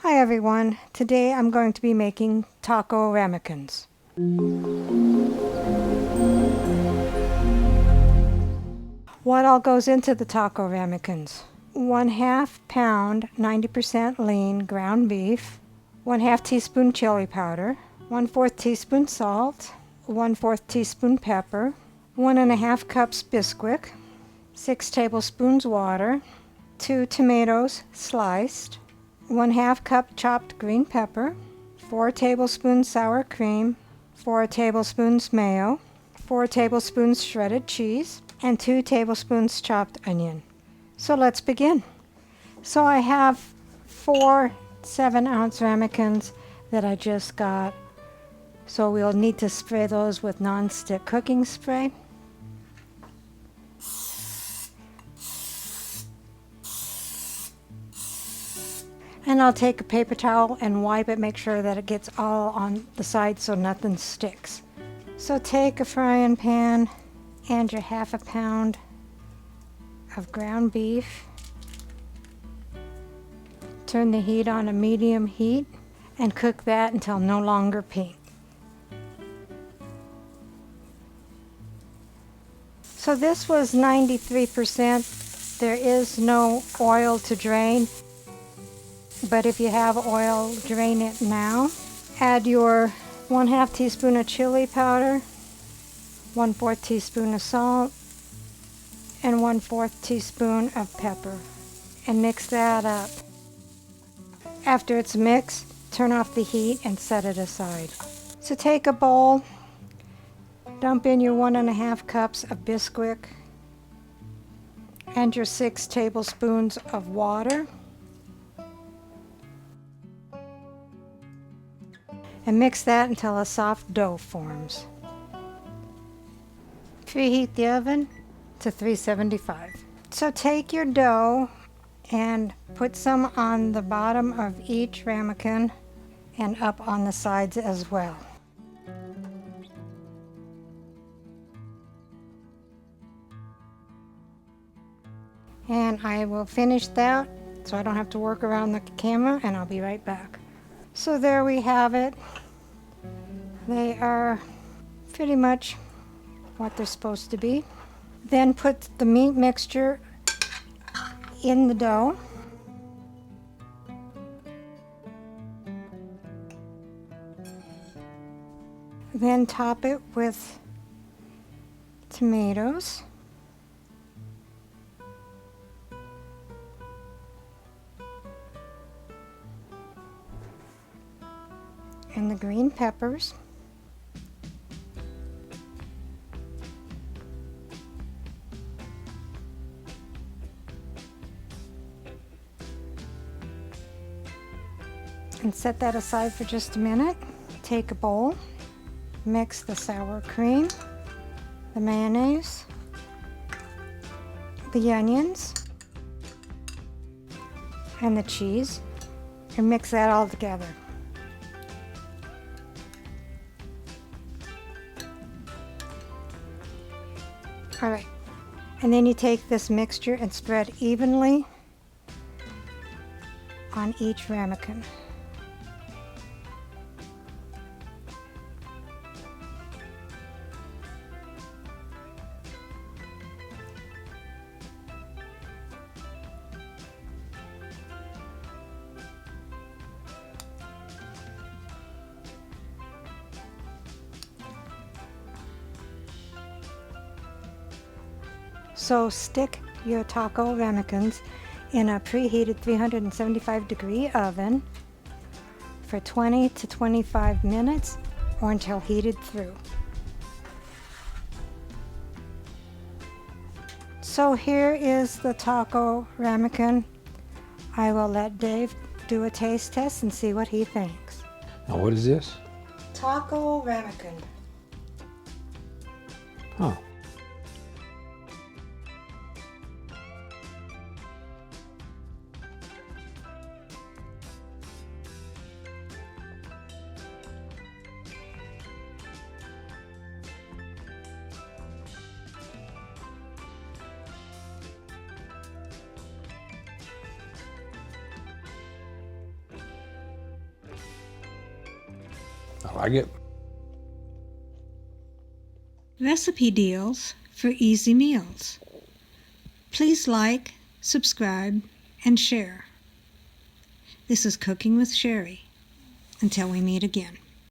Hi everyone, today I'm going to be making Taco Ramekins. What all goes into the Taco Ramekins? 1/2 pound 90% lean ground beef, 1/2 teaspoon chili powder, 1/4 teaspoon salt, 1/4 teaspoon pepper, 1½ cups bisquick, 6 tablespoons water, 2 tomatoes sliced, 1/2 cup chopped green pepper, 4 tablespoons sour cream, 4 tablespoons mayo, 4 tablespoons shredded cheese, and 2 tablespoons chopped onion. So let's begin. So I have 4 7-ounce ramekins that I just got. So we'll need to spray those with non-stick cooking spray. And I'll take a paper towel and wipe it, make sure that it gets all on the sides so nothing sticks. So take a frying pan and your 1/2 pound of ground beef. Turn the heat on a medium heat and cook that until no longer pink. So this was 93%. There is no oil to drain. But if you have oil, drain it now. Add your 1/2 teaspoon of chili powder, 1/4 teaspoon of salt, and 1/4 teaspoon of pepper, and mix that up. After it's mixed, turn off the heat and set it aside. So take a bowl, dump in your 1½ cups of bisquick and your 6 tablespoons of water. And mix that until a soft dough forms. Preheat the oven to 375. So take your dough and put some on the bottom of each ramekin and up on the sides as well. And I will finish that so I don't have to work around the camera, and I'll be right back. So there we have it. They are pretty much what they're supposed to be. Then put the meat mixture in the dough. Then top it with tomatoes. And the green peppers. And set that aside for just a minute. Take a bowl, mix the sour cream, the mayonnaise, the onions, and the cheese, and mix that all together. All right, and then you take this mixture and spread evenly on each ramekin. So stick your Taco Ramekins in a preheated 375-degree oven for 20 to 25 minutes or until heated through. So here is the Taco Ramekin. I will let Dave do a taste test and see what he thinks. Now what is this? Taco Ramekin. Oh. I like it. Recipe deals for easy meals. Please like, subscribe, and share. This is Cooking with Sherry. Until we meet again.